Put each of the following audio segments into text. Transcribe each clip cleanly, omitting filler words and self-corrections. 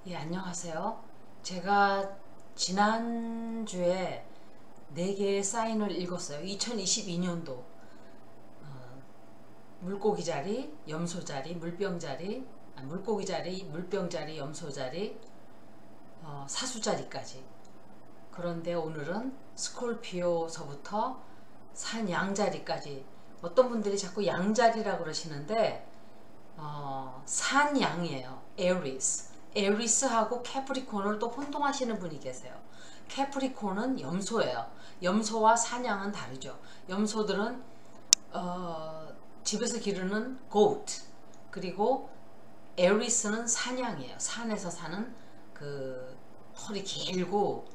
예, 안녕하세요. 제가 지난주에 4개의 사인을 읽었어요. 2022년도 물고기 자리, 염소 자리, 물병 자리, 물고기 자리, 물병 자리, 염소 자리, 사수 자리까지. 그런데 오늘은 스콜피오서부터 산 양 자리까지. 어떤 분들이 자꾸 양 자리라고 그러시는데 산 양이에요. 에리스. 에리스하고 캐프리콘을 또 혼동하시는 분이 계세요. 캐프리콘은 염소예요. 염소와 산양은 다르죠. 염소들은 집에서 기르는 goat, 그리고 에리스는 산양이에요. 산에서 사는 그 털이 길고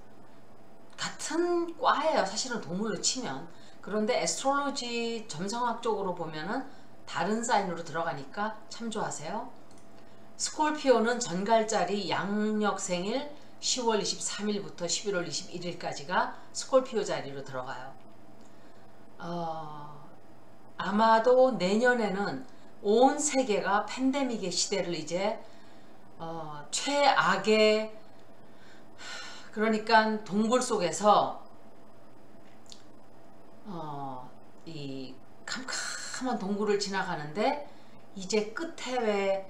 같은 과예요. 사실은 동물로 치면. 그런데 에스트롤로지 점성학적으로 보면은 다른 사인으로 들어가니까 참조하세요. 스콜피오는 전갈자리 양력생일 10월 23일부터 11월 21일까지가 스콜피오 자리로 들어가요. 아마도 내년에는 온 세계가 팬데믹의 시대를 이제 최악의, 그러니까 동굴 속에서 이 캄캄한 동굴을 지나가는데 이제 끝에 왜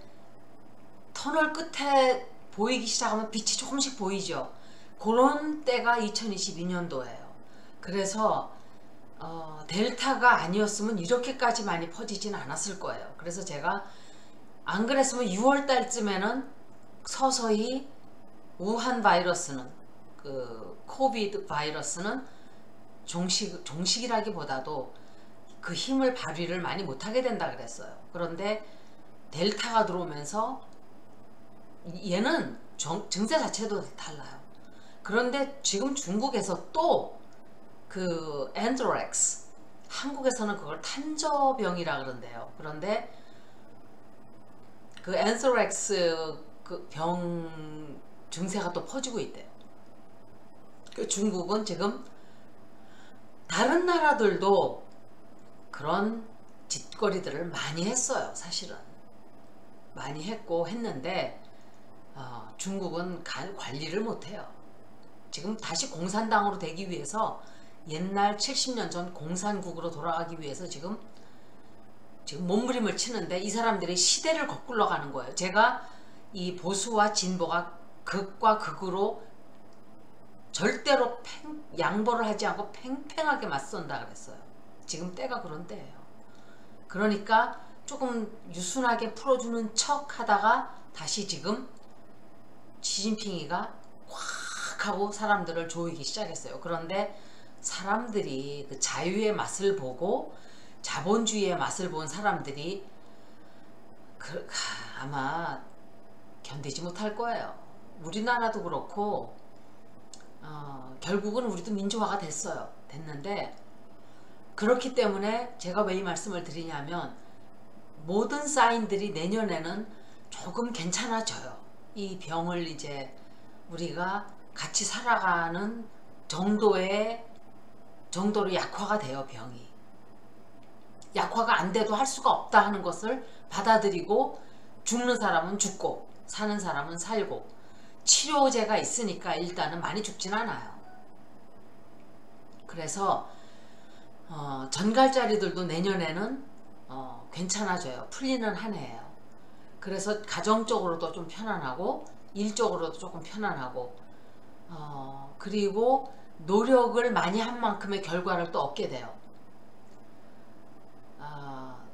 터널 끝에 보이기 시작하면 빛이 조금씩 보이죠. 그런 때가 2022년도예요. 그래서 델타가 아니었으면 이렇게까지 많이 퍼지진 않았을 거예요. 그래서 제가 안 그랬으면 6월 달쯤에는 서서히 우한 바이러스는, 그 코비드 바이러스는 종식이라기보다도 그 힘을 발휘를 많이 못하게 된다 그랬어요. 그런데 델타가 들어오면서 얘는 증세 자체도 달라요. 그런데 지금 중국에서 또 그 엔트렉스, 한국에서는 그걸 탄저병이라 그런대요. 그런데 그 엔트렉스 그 병 증세가 또 퍼지고 있대요. 그 중국은 지금 다른 나라들도 그런 짓거리들을 많이 했어요. 사실은 많이 했고 했는데 중국은 관리를 못해요. 지금 다시 공산당으로 되기 위해서, 옛날 70년 전 공산국으로 돌아가기 위해서 지금 몸부림을 치는데, 이 사람들이 시대를 거꾸러 가는 거예요. 제가 이 보수와 진보가 극과 극으로 절대로 양보를 하지 않고 팽팽하게 맞선다 그랬어요. 지금 때가 그런 때예요. 그러니까 조금 유순하게 풀어주는 척 하다가 다시 지금 시진핑이가 꽉 하고 사람들을 조이기 시작했어요. 그런데 사람들이 그 자유의 맛을 보고 자본주의의 맛을 본 사람들이 아마 견디지 못할 거예요. 우리나라도 그렇고 결국은 우리도 민주화가 됐는데, 그렇기 때문에 제가 왜 이 말씀을 드리냐면, 모든 사인들이 내년에는 조금 괜찮아져요. 이 병을 이제 우리가 같이 살아가는 정도로 약화가 돼요. 병이 약화가 안 돼도 할 수가 없다 하는 것을 받아들이고, 죽는 사람은 죽고 사는 사람은 살고, 치료제가 있으니까 일단은 많이 죽진 않아요. 그래서 전갈자리들도 내년에는 괜찮아져요. 풀리는 한 해예요. 그래서 가정적으로도 좀 편안하고 일적으로도 조금 편안하고, 그리고 노력을 많이 한 만큼의 결과를 또 얻게 돼요.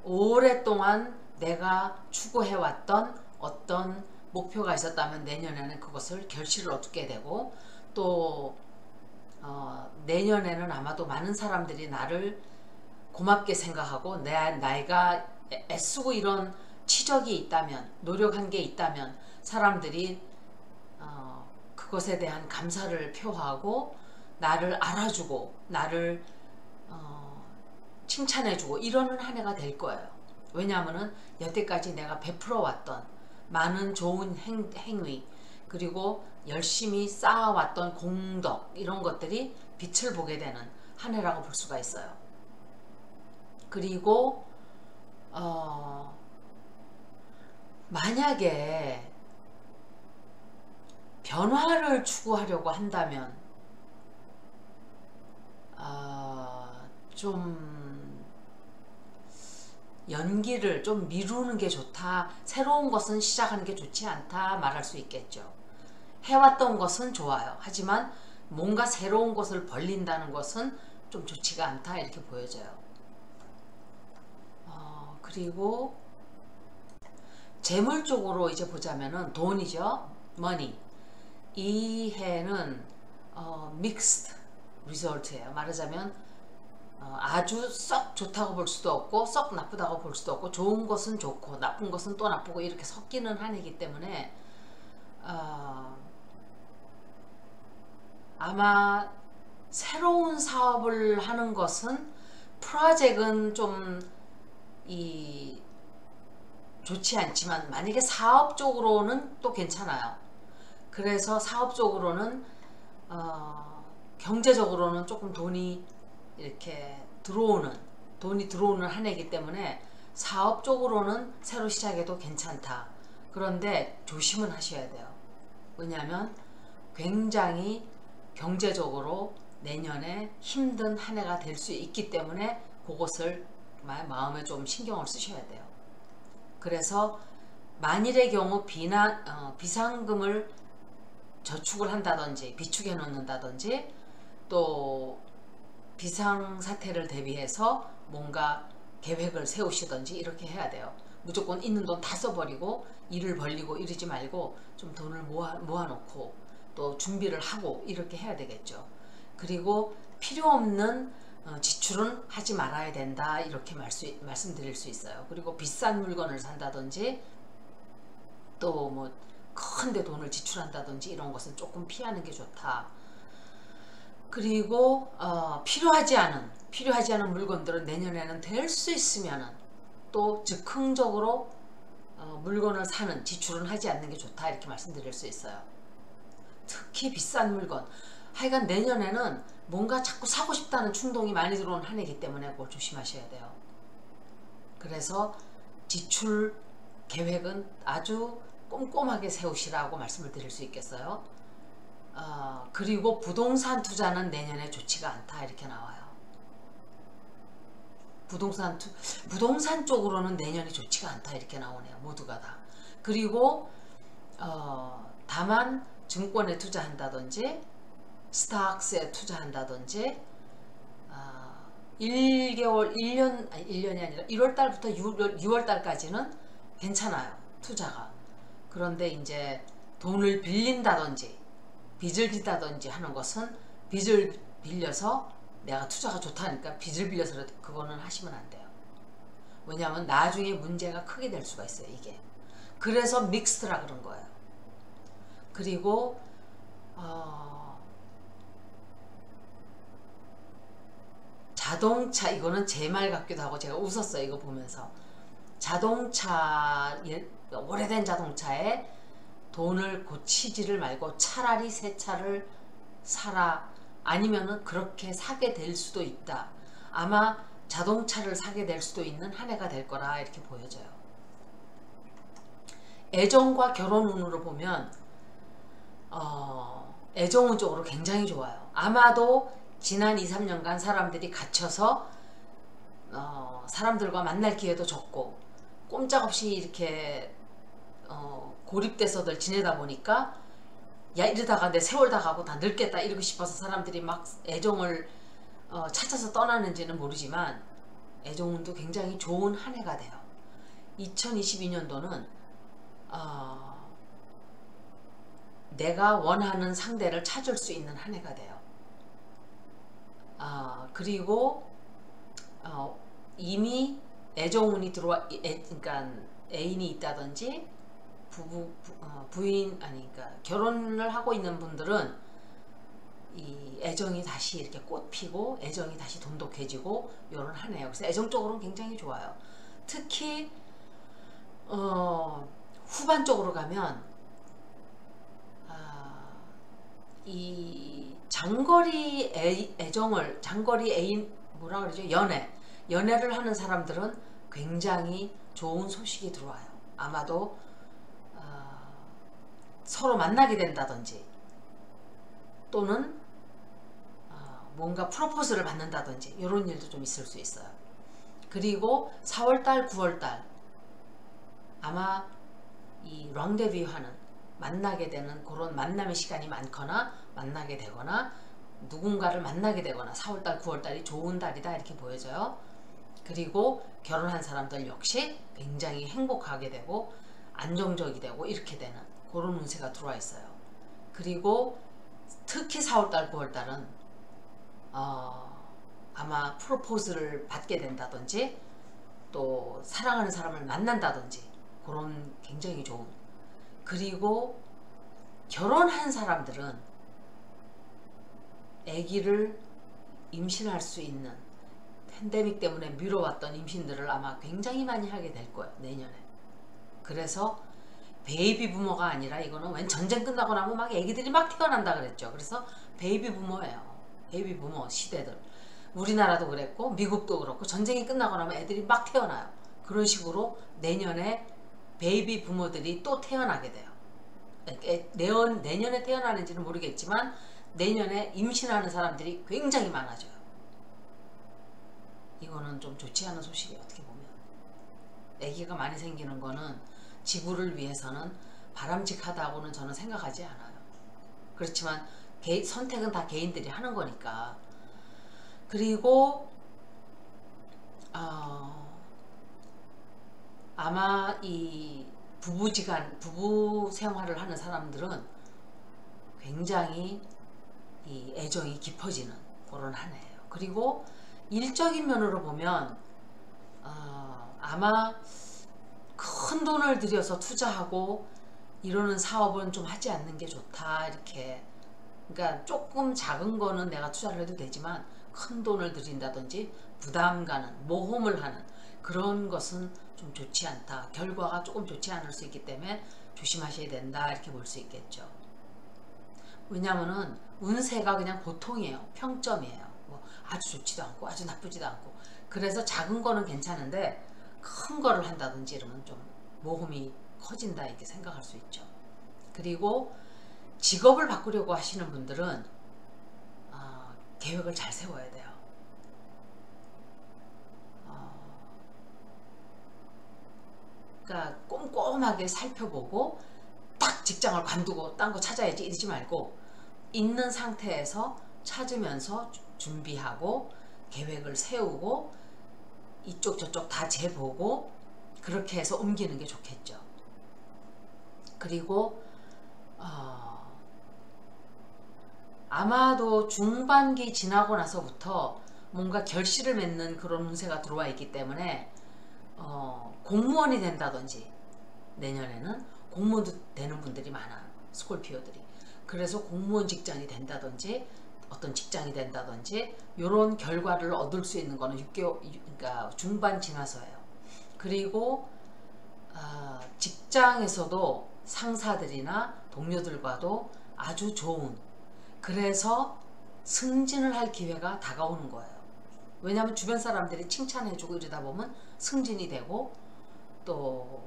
오랫동안 내가 추구해왔던 어떤 목표가 있었다면 내년에는 그것을 결실을 얻게 되고, 또 내년에는 아마도 많은 사람들이 나를 고맙게 생각하고, 내가 애쓰고 이런 치적이 있다면, 노력한 게 있다면 사람들이 그것에 대한 감사를 표하고 나를 알아주고 나를 칭찬해주고 이러는 한 해가 될 거예요. 왜냐하면은 여태까지 내가 베풀어왔던 많은 좋은 행위, 그리고 열심히 쌓아왔던 공덕, 이런 것들이 빛을 보게 되는 한 해라고 볼 수가 있어요. 그리고 만약에 변화를 추구하려고 한다면 좀 연기를 좀 미루는 게 좋다, 새로운 것은 시작하는 게 좋지 않다 말할 수 있겠죠. 해왔던 것은 좋아요. 하지만 뭔가 새로운 것을 벌린다는 것은 좀 좋지가 않다 이렇게 보여져요. 그리고 재물 쪽으로 이제 보자면은 돈이죠. money. 이 해는 mixed result예요. 말하자면 아주 썩 좋다고 볼 수도 없고 썩 나쁘다고 볼 수도 없고, 좋은 것은 좋고 나쁜 것은 또 나쁘고 이렇게 섞이는 한 해이기 때문에 아마 새로운 사업을 하는 것은, 프로젝트는 좀 좋지 않지만 만약에 사업적으로는 또 괜찮아요. 그래서 사업적으로는 경제적으로는 조금 돈이 들어오는 한 해이기 때문에 사업적으로는 새로 시작해도 괜찮다. 그런데 조심은 하셔야 돼요. 왜냐하면 굉장히 경제적으로 내년에 힘든 한 해가 될 수 있기 때문에 그것을 마음에 좀 신경을 쓰셔야 돼요. 그래서 만일의 경우 비상금을 저축을 한다든지 비축해 놓는다든지, 또 비상사태를 대비해서 뭔가 계획을 세우시든지 이렇게 해야 돼요. 무조건 있는 돈 다 써버리고 일을 벌리고 이러지 말고 좀 돈을 모아놓고 또 준비를 하고 이렇게 해야 되겠죠. 그리고 필요 없는 지출은 하지 말아야 된다 이렇게 말씀드릴 수 있어요. 그리고 비싼 물건을 산다든지 또 뭐 큰데 돈을 지출한다든지 이런 것은 조금 피하는 게 좋다. 그리고 필요하지 않은 물건들은 내년에는 될 수 있으면은 또 즉흥적으로 물건을 사는, 지출은 하지 않는 게 좋다 이렇게 말씀드릴 수 있어요. 특히 비싼 물건, 하여간 내년에는 뭔가 자꾸 사고 싶다는 충동이 많이 들어오는 한 해이기 때문에 그걸 조심하셔야 돼요. 그래서 지출 계획은 아주 꼼꼼하게 세우시라고 말씀을 드릴 수 있겠어요. 그리고 부동산 투자는 내년에 좋지가 않다 이렇게 나와요. 부동산 쪽으로는 내년이 좋지가 않다 이렇게 나오네요. 모두가 다. 그리고 다만 증권에 투자한다든지 스탁스에 투자한다든지 1년이 아니라 1월달부터 6월달까지는 괜찮아요. 투자가. 그런데 이제 돈을 빌린다든지 빚을 짓다든지 하는 것은, 빚을 빌려서 내가 투자가 좋다니까 빚을 빌려서라도 그거는 하시면 안 돼요. 왜냐하면 나중에 문제가 크게 될 수가 있어요. 이게. 그래서 믹스드라 그런 거예요. 그리고 자동차, 이거는 제 말 같기도 하고 제가 웃었어요. 이거 보면서. 자동차, 오래된 자동차에 돈을 고치지를 말고 차라리 새 차를 사라. 아니면은 그렇게 사게 될 수도 있다. 아마 자동차를 사게 될 수도 있는 한 해가 될 거라 이렇게 보여져요. 애정과 결혼 운으로 보면 애정운 쪽으로 굉장히 좋아요. 아마도 지난 2-3년간 사람들이 갇혀서 사람들과 만날 기회도 적고 꼼짝없이 이렇게 고립돼서들 지내다 보니까, 야 이러다가 내 세월 다 가고 다 늙겠다 이러고 싶어서 사람들이 막 애정을 찾아서 떠나는지는 모르지만 애정운도 굉장히 좋은 한 해가 돼요. 2022년도는 내가 원하는 상대를 찾을 수 있는 한 해가 돼요. 그리고 이미 애정운이 그러니까 애인이 있다든지 그러니까 결혼을 하고 있는 분들은 이 애정이 다시 이렇게 꽃 피고 애정이 다시 돈독해지고 이런 한 해예요. 그래서 애정 쪽으로는 굉장히 좋아요. 특히 후반 쪽으로 가면 이 장거리 장거리 애인, 뭐라 그러죠? 연애를 하는 사람들은 굉장히 좋은 소식이 들어와요. 아마도 서로 만나게 된다든지 또는 뭔가 프로포즈를 받는다든지 이런 일도 좀 있을 수 있어요. 그리고 4월달 9월달 아마 이 랑데뷰 하는 만나게 되는 그런 만남의 시간이 많거나 만나게 되거나 누군가를 만나게 되거나 4월달 9월달이 좋은 달이다 이렇게 보여져요. 그리고 결혼한 사람들 역시 굉장히 행복하게 되고 안정적이 되고 이렇게 되는 그런 운세가 들어와 있어요. 그리고 특히 4월달 9월달은 아마 프로포즈를 받게 된다든지 또 사랑하는 사람을 만난다든지 그런 굉장히 좋은. 그리고 결혼한 사람들은 아기를 임신할 수 있는 팬데믹 때문에 미뤄왔던 임신들을 아마 굉장히 많이 하게 될 거예요, 내년에. 그래서 베이비 부모가 아니라 이거는 웬 전쟁 끝나고 나면 막 아기들이 막 태어난다 그랬죠. 그래서 베이비 부모예요. 베이비 부모 시대들. 우리나라도 그랬고 미국도 그렇고 전쟁이 끝나고 나면 애들이 막 태어나요. 그런 식으로 내년에 베이비 부모들이 또 태어나게 돼요. 내년에 태어나는지는 모르겠지만 내년에 임신하는 사람들이 굉장히 많아져요. 이거는 좀 좋지 않은 소식이에요. 어떻게 보면 아기가 많이 생기는 거는 지구를 위해서는 바람직하다고는 저는 생각하지 않아요. 그렇지만 선택은 다 개인들이 하는 거니까. 그리고 아마 이 부부 생활을 하는 사람들은 굉장히 이 애정이 깊어지는 그런 한 해예요. 그리고 일적인 면으로 보면 아마 큰 돈을 들여서 투자하고 이러는 사업은 좀 하지 않는 게 좋다 이렇게. 그러니까 조금 작은 거는 내가 투자를 해도 되지만 큰 돈을 들인다든지 부담 가는 모험을 하는 그런 것은 좀 좋지 않다. 결과가 조금 좋지 않을 수 있기 때문에 조심하셔야 된다 이렇게 볼 수 있겠죠. 왜냐면은 운세가 그냥 보통이에요. 평점이에요. 뭐 아주 좋지도 않고 아주 나쁘지도 않고. 그래서 작은 거는 괜찮은데 큰 거를 한다든지 이러면 좀 모험이 커진다 이렇게 생각할 수 있죠. 그리고 직업을 바꾸려고 하시는 분들은 계획을 잘 세워야 돼요. 그러니까 꼼꼼하게 살펴보고 딱 직장을 관두고 딴 거 찾아야지 이러지 말고 있는 상태에서 찾으면서 준비하고 계획을 세우고 이쪽 저쪽 다 재보고 그렇게 해서 옮기는 게 좋겠죠. 그리고 아마도 중반기 지나고 나서부터 뭔가 결실을 맺는 그런 운세가 들어와 있기 때문에 공무원이 된다든지 내년에는 공무원도 되는 분들이 많아요. 스콜피오들이. 그래서 공무원 직장이 된다든지 어떤 직장이 된다든지 이런 결과를 얻을 수 있는 거는 6개월, 그러니까 중반 지나서예요. 그리고 직장에서도 상사들이나 동료들과도 아주 좋은, 그래서 승진을 할 기회가 다가오는 거예요. 왜냐하면 주변 사람들이 칭찬해주고 이러다 보면 승진이 되고 또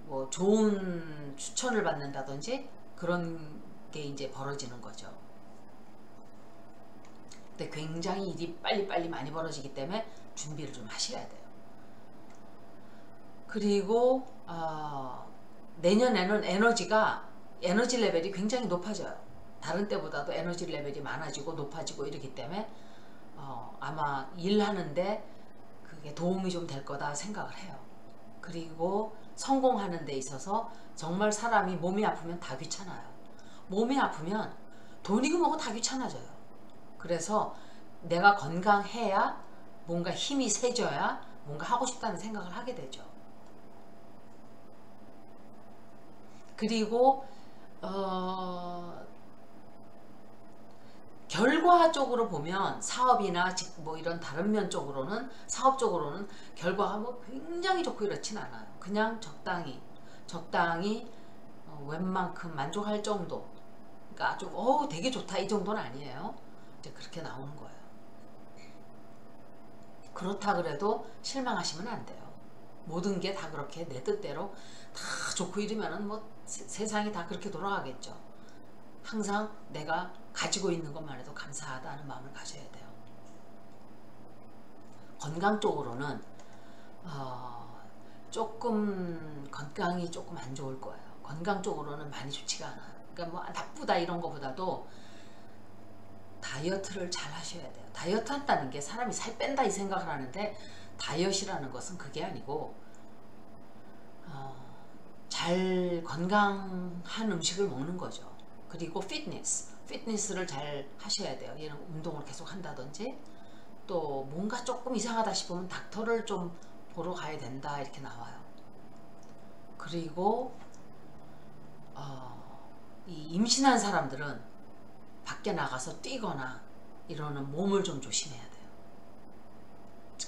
뭐 좋은 추천을 받는다든지 그런 게 이제 벌어지는 거죠. 근데 굉장히 일이 빨리빨리 많이 벌어지기 때문에 준비를 좀 하셔야 돼요. 그리고 내년에는 에너지 레벨이 굉장히 높아져요. 다른 때보다도 에너지 레벨이 많아지고 높아지고 이러기 때문에 아마 일하는데 그게 도움이 좀 될 거다 생각을 해요. 그리고 성공하는 데 있어서 정말 사람이 몸이 아프면 다 귀찮아요. 몸이 아프면 돈이고 뭐고 다 귀찮아져요. 그래서 내가 건강해야 뭔가 힘이 세져야 뭔가 하고 싶다는 생각을 하게 되죠. 그리고 결과적으로 보면 사업이나 뭐 이런 다른 면 쪽으로는, 사업적으로는 결과가 뭐 굉장히 좋고 이렇진 않아요. 그냥 적당히 웬만큼 만족할 정도. 그러니까 아주 되게 좋다 이 정도는 아니에요. 이제 그렇게 나오는 거예요. 그렇다 그래도 실망하시면 안 돼요. 모든 게 다 그렇게 내 뜻대로 다 좋고 이러면은 뭐 세상이 다 그렇게 돌아가겠죠. 항상 내가 가지고 있는 것만 해도 감사하다는 마음을 가져야 돼요. 건강 쪽으로는 조금 건강이 조금 안 좋을 거예요. 건강 쪽으로는 많이 좋지가 않아요. 그러니까 뭐 나쁘다 이런 거보다도 다이어트를 잘 하셔야 돼요. 다이어트 한다는 게 사람이 살 뺀다 이 생각을 하는데, 다이어트라는 것은 그게 아니고 잘 건강한 음식을 먹는 거죠. 그리고 피트니스를 잘 하셔야 돼요. 얘는 운동을 계속 한다든지, 또 뭔가 조금 이상하다 싶으면 닥터를 좀 보러 가야 된다 이렇게 나와요. 그리고 이 임신한 사람들은 밖에 나가서 뛰거나 이러는 몸을 좀 조심해야 돼요.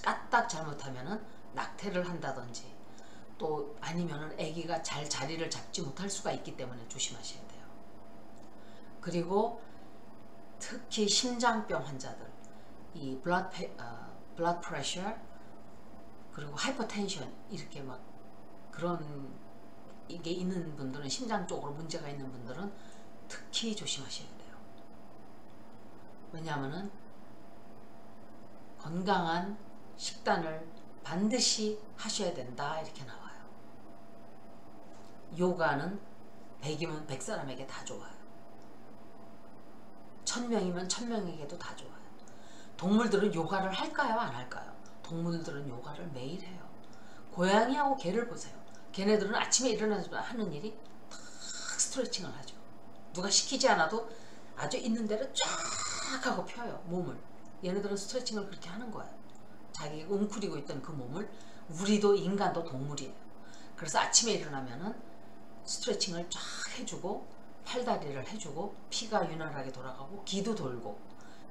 까딱 잘못하면은 낙태를 한다든지, 또 아니면은 아기가 잘 자리를 잡지 못할 수가 있기 때문에 조심하셔야 돼요. 그리고 특히 심장병 환자들, 이 blood pressure 그리고 hypertension 이렇게 막 그런 이게 있는 분들은, 심장 쪽으로 문제가 있는 분들은 특히 조심하셔야 돼요. 왜냐하면은 건강한 식단을 반드시 하셔야 된다 이렇게 나와요. 요가는 100이면 100사람에게 다 좋아요. 1000명이면 1000명에게도 다 좋아요. 동물들은 요가를 할까요? 안 할까요? 동물들은 요가를 매일 해요. 고양이하고 개를 보세요. 걔네들은 아침에 일어나서 하는 일이 탁 스트레칭을 하죠. 누가 시키지 않아도 아주 있는 대로 쫙 하고 펴요, 몸을. 얘네들은 스트레칭을 그렇게 하는 거예요. 자기가 웅크리고 있던 그 몸을. 우리도, 인간도 동물이에요. 그래서 아침에 일어나면은 스트레칭을 쫙 해주고, 팔다리를 해주고, 피가 윤활하게 돌아가고, 기도 돌고,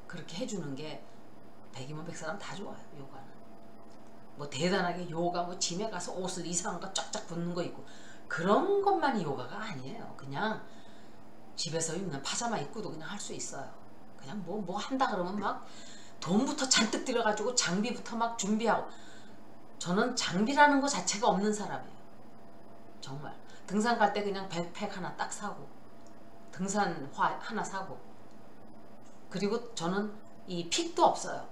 그렇게 해주는 게 100이면 100사람 다 좋아요. 요가는 뭐 대단하게 요가 뭐 짐에 가서 옷을 이상한 거 쫙쫙 붙는 거 있고, 그런 것만이 요가가 아니에요. 그냥 집에서 입는 파자마 입고도 그냥 할 수 있어요. 그냥 뭐 한다 그러면 막 돈부터 잔뜩 들여가지고 장비부터 막 준비하고. 저는 장비라는 거 자체가 없는 사람이에요. 정말 등산 갈 때 그냥 백팩 하나 딱 사고, 등산화 하나 사고, 그리고 저는 이 픽도 없어요.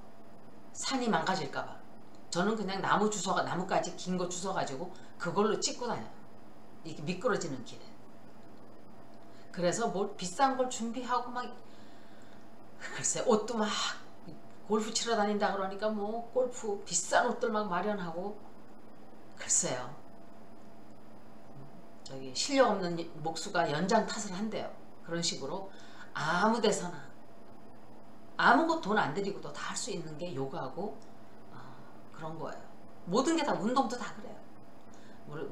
산이 망가질까봐. 저는 그냥 나무까지 긴 거 주워가지고 그걸로 찍고 다녀요. 이게 미끄러지는 길에. 그래서 뭐 비싼 걸 준비하고 막, 글쎄 옷도 막 골프 치러 다닌다 그러니까 뭐 골프 비싼 옷들 막 마련하고. 글쎄요, 저기 실력 없는 목수가 연장 탓을 한대요. 그런 식으로 아무 데서나 아무것도 돈 안 들이고도 다 할 수 있는 게 요가고 그런 거예요. 모든 게 다, 운동도 다 그래요.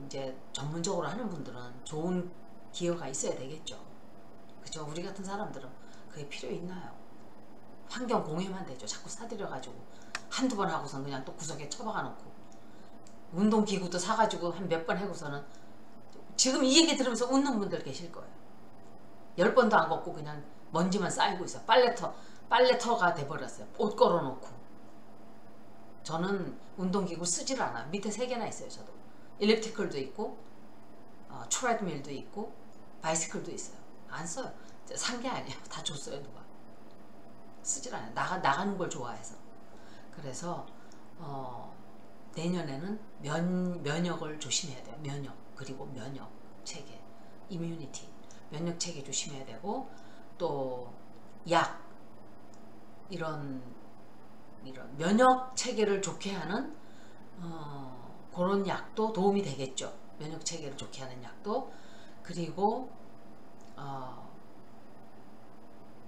이제 전문적으로 하는 분들은 좋은 기여가 있어야 되겠죠. 그죠? 우리 같은 사람들은 그게 필요 있나요? 환경 공유만 되죠. 자꾸 사들여가지고 한두 번 하고선 그냥 또 구석에 처박아 놓고, 운동기구도 사가지고 한 몇 번 하고서는, 지금 이 얘기 들으면서 웃는 분들 계실 거예요. 10번도 안 걷고 그냥 먼지만 쌓이고 있어요. 빨래터가 돼버렸어요. 옷 걸어놓고. 저는 운동기구 쓰지를 않아요. 밑에 3개나 있어요. 저도 일리프티컬도 있고, 트레드밀도 있고, 바이시클도 있어요. 안 써요. 산 게 아니에요. 다 줬어요, 누가. 쓰질 않아요. 나가는 걸 좋아해서. 그래서 내년에는 면역을 조심해야 돼요. 면역, 그리고 면역 체계, 이뮤니티, 면역 체계 조심해야 되고, 또 약, 이런 면역 체계를 좋게 하는 그런 약도 도움이 되겠죠. 면역 체계를 좋게 하는 약도. 그리고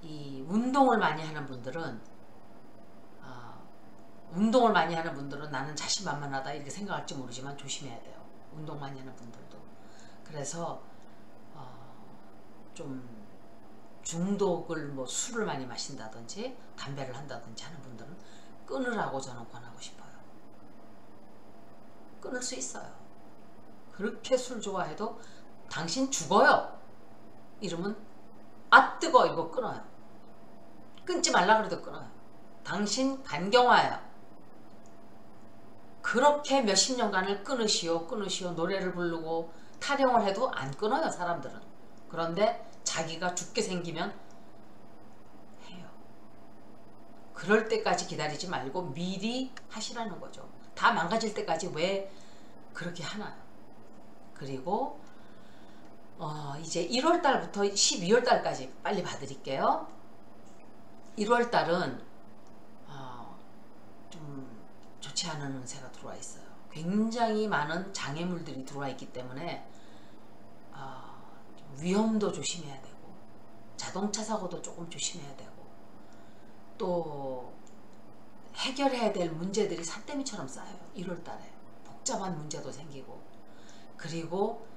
이 운동을 많이 하는 분들은 나는 자신만만하다 이렇게 생각할지 모르지만 조심해야 돼요. 운동 많이 하는 분들도. 그래서 좀 중독을, 뭐 술을 많이 마신다든지 담배를 한다든지 하는 분들은 끊으라고 저는 권하고 싶어요. 끊을 수 있어요. 그렇게 술 좋아해도 당신 죽어요 이러면 아 뜨거 이거 끊어요. 끊지 말라 그래도 끊어요. 당신 간경화예요. 그렇게 몇십 년간을 끊으시오 노래를 부르고 타령을 해도 안 끊어요 사람들은. 그런데 자기가 죽게 생기면 해요. 그럴 때까지 기다리지 말고 미리 하시라는 거죠. 다 망가질 때까지 왜 그렇게 하나요? 그리고 이제 1월달부터 12월달까지 빨리 봐드릴게요. 1월달은 좀 좋지 않은 운세가 들어와 있어요. 굉장히 많은 장애물들이 들어와 있기 때문에 위험도 조심해야 되고 자동차 사고도 조금 조심해야 되고 또 해결해야 될 문제들이 산더미처럼 쌓여요. 1월달에 복잡한 문제도 생기고 그리고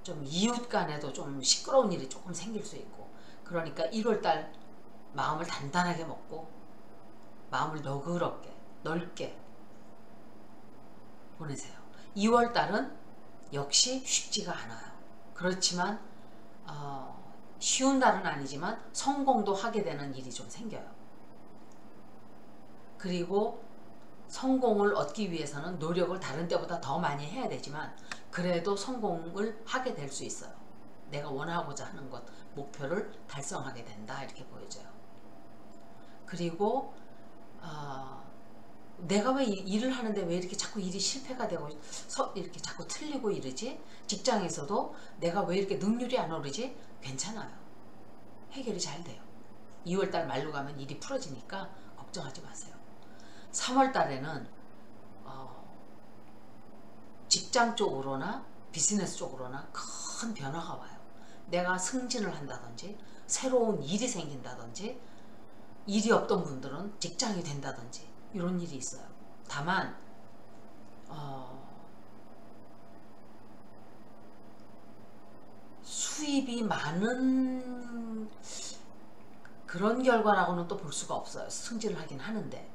좀 이웃 간에도 좀 시끄러운 일이 조금 생길 수 있고 그러니까 1월달 마음을 단단하게 먹고 마음을 너그럽게 넓게 보내세요. 2월달은 역시 쉽지가 않아요. 그렇지만 쉬운 달은 아니지만 성공도 하게 되는 일이 좀 생겨요. 그리고 성공을 얻기 위해서는 노력을 다른 때보다 더 많이 해야 되지만 그래도 성공을 하게 될 수 있어요. 내가 원하고자 하는 것, 목표를 달성하게 된다 이렇게 보여져요. 그리고 내가 왜 일을 하는데 왜 이렇게 자꾸 일이 실패가 되고 이렇게 자꾸 틀리고 이러지? 직장에서도 내가 왜 이렇게 능률이 안 오르지? 괜찮아요. 해결이 잘 돼요. 2월달 말로 가면 일이 풀어지니까 걱정하지 마세요. 3월달에는 직장 쪽으로나 비즈니스 쪽으로나 큰 변화가 와요. 내가 승진을 한다든지 새로운 일이 생긴다든지 일이 없던 분들은 직장이 된다든지 이런 일이 있어요. 다만 수입이 많은 그런 결과라고는 또 볼 수가 없어요. 승진을 하긴 하는데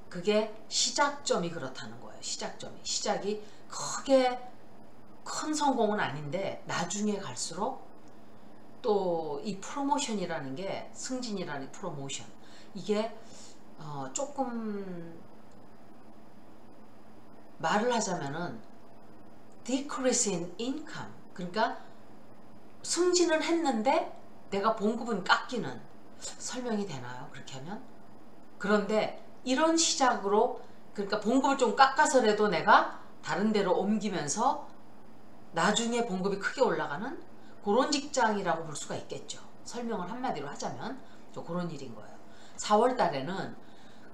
그게 시작점이 그렇다는 거예요. 시작이 크게 큰 성공은 아닌데 나중에 갈수록 또 이 프로모션이라는 게 승진이라는 프로모션 이게 조금 말을 하자면은 decrease in income 그러니까 승진을 했는데 내가 봉급은 깎이는 설명이 되나요? 그렇게 하면? 그런데 이런 시작으로 그러니까 봉급을 좀 깎아서라도 내가 다른 데로 옮기면서 나중에 봉급이 크게 올라가는 그런 직장이라고 볼 수가 있겠죠. 설명을 한마디로 하자면 그런 일인 거예요. 4월 달에는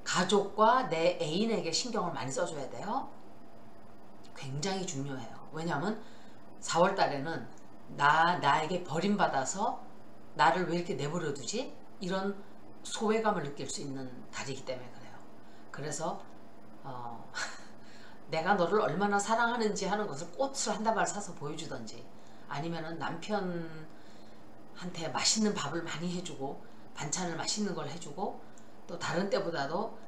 가족과 내 애인에게 신경을 많이 써줘야 돼요. 굉장히 중요해요. 왜냐하면 4월 달에는 나에게 버림받아서 나를 왜 이렇게 내버려 두지? 이런 소외감을 느낄 수 있는 달이기 때문에 그래요. 그래서 내가 너를 얼마나 사랑하는지 하는 것을 꽃을 한 다발 사서 보여주던지 아니면은 남편한테 맛있는 밥을 많이 해주고 반찬을 맛있는 걸 해주고 또 다른 때보다도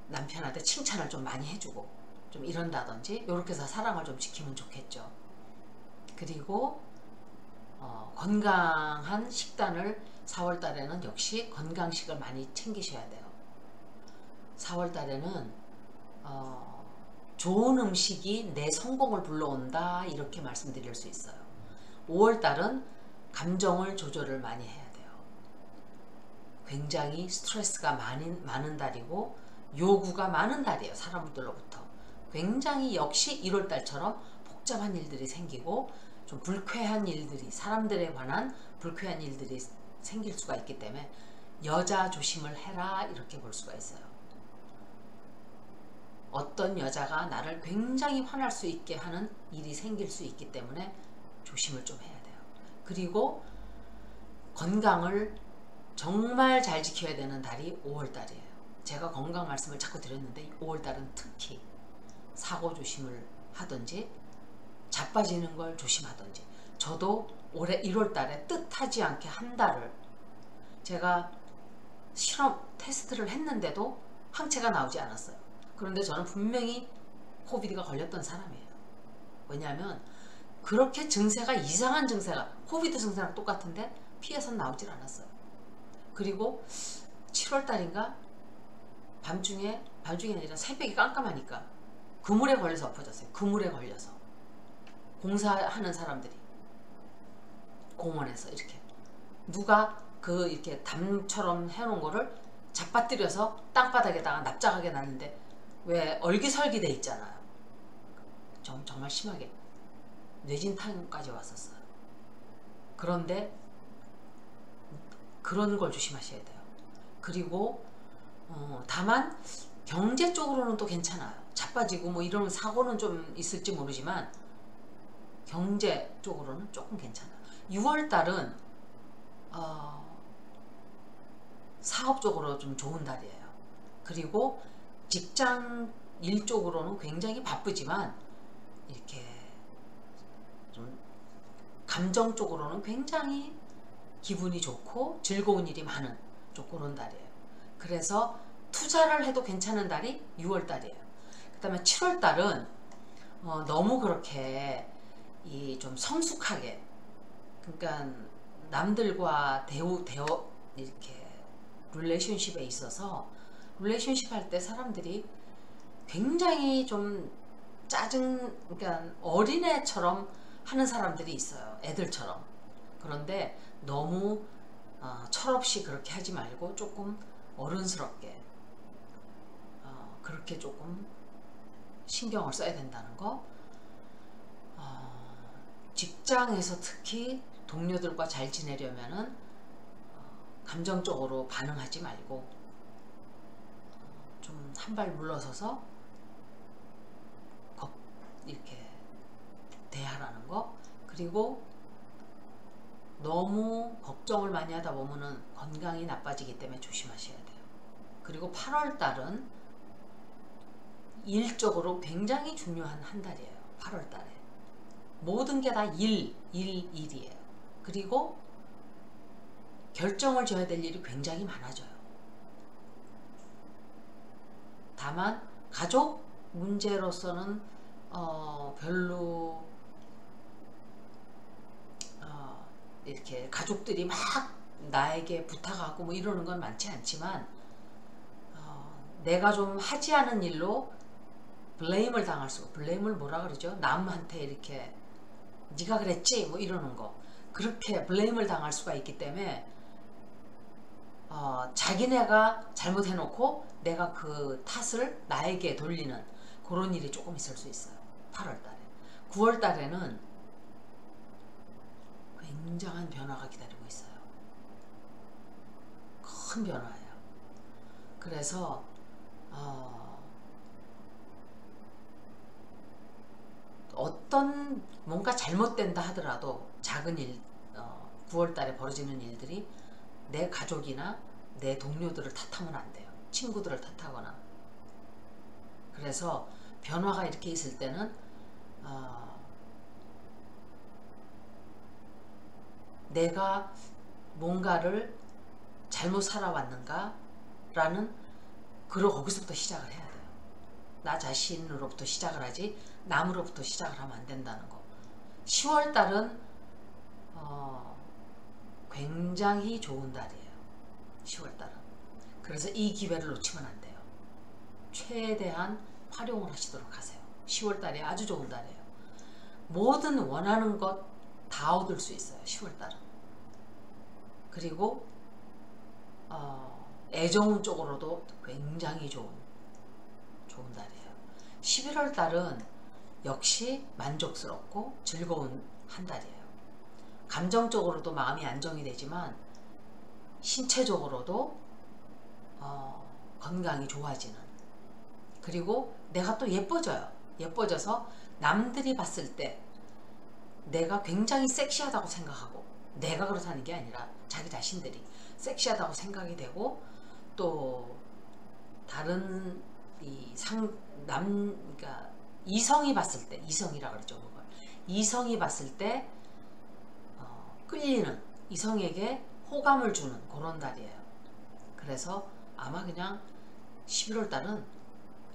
남편한테 칭찬을 좀 많이 해주고 좀 이런다든지 이렇게 해서 사랑을 좀 지키면 좋겠죠. 그리고 건강한 식단을 4월 달에는 역시 건강식을 많이 챙기셔야 돼요. 4월 달에는 좋은 음식이 내 성공을 불러온다 이렇게 말씀드릴 수 있어요. 5월 달은 감정을 조절을 많이 해야 돼요. 굉장히 스트레스가 많은 달이고 요구가 많은 달이에요. 사람들로부터. 굉장히 역시 1월 달처럼 복잡한 일들이 생기고 좀 불쾌한 일들이 사람들에 관한 불쾌한 일들이 생길 수가 있기 때문에 여자 조심을 해라 이렇게 볼 수가 있어요. 어떤 여자가 나를 굉장히 화날 수 있게 하는 일이 생길 수 있기 때문에 조심을 좀 해야 돼요. 그리고 건강을 정말 잘 지켜야 되는 달이 5월달이에요. 제가 건강 말씀을 자꾸 드렸는데 5월달은 특히 사고 조심을 하든지 자빠지는 걸 조심하든지 저도 올해 1월달에 뜻하지 않게 한 달을 제가 실험 테스트를 했는데도 항체가 나오지 않았어요. 그런데 저는 분명히 코비드가 걸렸던 사람이에요. 왜냐하면 그렇게 증세가 이상한 증세가 코비드 증세랑 똑같은데 피해선 나오질 않았어요. 그리고 7월달인가 밤중에 아니라 새벽이 깜깜하니까 그물에 걸려서 엎어졌어요. 그물에 걸려서. 공사하는 사람들이 공원에서 이렇게 누가 그 이렇게 담처럼 해놓은 거를 잡아뜨려서 땅바닥에다가 납작하게 놨는데 왜 얼기설기 돼 있잖아요. 정말 심하게 뇌진탕까지 왔었어요. 그런데 그런 걸 조심하셔야 돼요. 그리고 다만 경제 쪽으로는 또 괜찮아요. 자빠지고 뭐 이런 사고는 좀 있을지 모르지만 경제 쪽으로는 조금 괜찮아요. 6월달은 사업적으로 좀 좋은 달이에요. 그리고 직장 일 쪽으로는 굉장히 바쁘지만 이렇게 좀 감정 쪽으로는 굉장히 기분이 좋고 즐거운 일이 많은 좀 그런 달이에요. 그래서 투자를 해도 괜찮은 달이 6월달이에요. 그 다음에 7월달은 너무 그렇게 좀 성숙하게, 그러니까 남들과 이렇게 릴레이션십에 있어서 릴레이션십 할 때 사람들이 굉장히 좀 그러니까 어린애처럼 하는 사람들이 있어요. 애들처럼. 그런데 너무 철없이 그렇게 하지 말고 조금 어른스럽게 그렇게 조금 신경을 써야 된다는 거. 직장에서 특히 동료들과 잘 지내려면은 감정적으로 반응하지 말고 좀 한 발 물러서서 이렇게 대하라는 거. 그리고 너무 걱정을 많이 하다 보면은 건강이 나빠지기 때문에 조심하셔야 돼요. 그리고 8월달은 일적으로 굉장히 중요한 한 달이에요. 8월달에 모든 게 다 일이에요. 그리고 결정을 져야 될 일이 굉장히 많아져요. 다만 가족 문제로서는 별로 이렇게 가족들이 막 나에게 부탁하고 뭐 이러는 건 많지 않지만 내가 좀 하지 않은 일로 블레임을 당할 수가, 블레임을 뭐라 그러죠? 남한테 이렇게 네가 그랬지 뭐 이러는 거, 그렇게 블레임을 당할 수가 있기 때문에 자기네가 잘못해놓고 내가 그 탓을 나에게 돌리는 그런 일이 조금 있을 수 있어요. 8월달에. 9월달에는 굉장한 변화가 기다리고 있어요. 큰 변화예요. 그래서 어떤 뭔가 잘못된다 하더라도 작은 일, 9월달에 벌어지는 일들이 내 가족이나 내 동료들을 탓하면 안 돼요. 친구들을 탓하거나. 그래서 변화가 이렇게 있을 때는 내가 뭔가를 잘못 살아왔는가 라는, 거기서부터 시작을 해야 돼요. 나 자신으로부터 시작을 하지 남으로부터 시작을 하면 안 된다는 거. 10월달은 굉장히 좋은 달이에요. 10월달은. 그래서 이 기회를 놓치면 안 돼요. 최대한 활용을 하시도록 하세요. 10월달이 아주 좋은 달이에요. 모든 원하는 것 다 얻을 수 있어요. 10월달은. 그리고 애정 쪽으로도 굉장히 좋은 달이에요. 11월달은 역시 만족스럽고 즐거운 한 달이에요. 감정적으로도 마음이 안정이 되지만 신체적으로도 건강이 좋아지는, 그리고 내가 또 예뻐져서 남들이 봤을 때 내가 굉장히 섹시하다고 생각하고, 내가 그렇다는 게 아니라 자기 자신들이 섹시하다고 생각이 되고, 또 다른 그러니까 이성이 봤을 때, 이성이라 그러죠. 그걸 이성이 봤을 때 끌리는, 이성에게 호감을 주는 그런 달이에요. 그래서 아마 그냥 11월 달은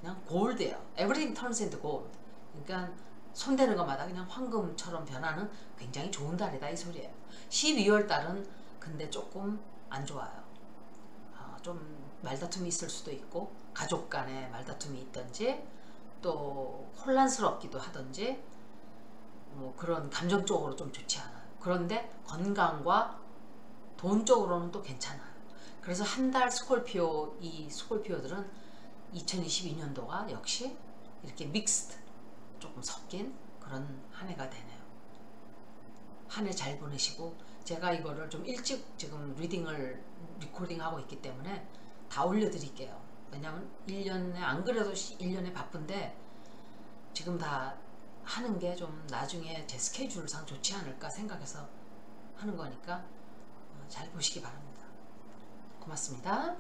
그냥 골드예요. Everything turns into gold. 그러니까 손대는 것마다 그냥 황금처럼 변하는 굉장히 좋은 달이다 이 소리예요. 12월 달은 근데 조금 안 좋아요. 좀 말다툼이 있을 수도 있고, 가족 간에 말다툼이 있든지, 또 혼란스럽기도 하든지 뭐 그런 감정적으로 좀 좋지 않아요. 그런데 건강과 돈 쪽으로는 또 괜찮아요. 그래서 한 달 스콜피오, 이 스콜피오들은 2022년도가 역시 이렇게 믹스드, 조금 섞인 그런 한 해가 되네요. 한 해 잘 보내시고, 제가 이거를 좀 일찍 지금 리코딩하고 있기 때문에 다 올려드릴게요. 왜냐면 1년에, 안 그래도 1년에 바쁜데 지금 다 하는 게 좀 나중에 제 스케줄상 좋지 않을까 생각해서 하는 거니까 잘 보시기 바랍니다. 고맙습니다.